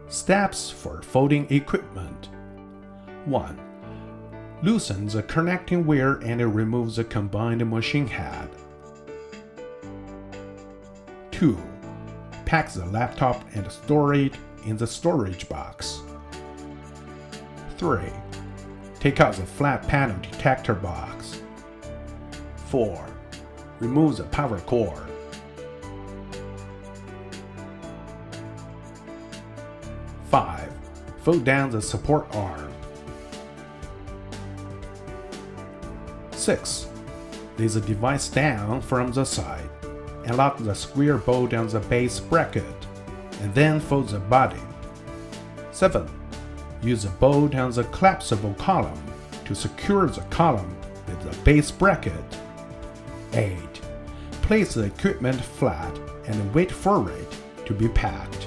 Steps for folding equipment. 1. Loosen the connecting wire and remove the combined machine head. 2. Pack the laptop and store it in the storage box. 3. Take out the flat panel detector box. 4. Remove the power cord. 5. Fold down the support arm. 6. Lay the device down from the side and lock the square bolt on the base bracket, and then fold the body. 7. Use the bolt on the collapsible column to secure the column with the base bracket. 8. Place the equipment flat and wait for it to be packed.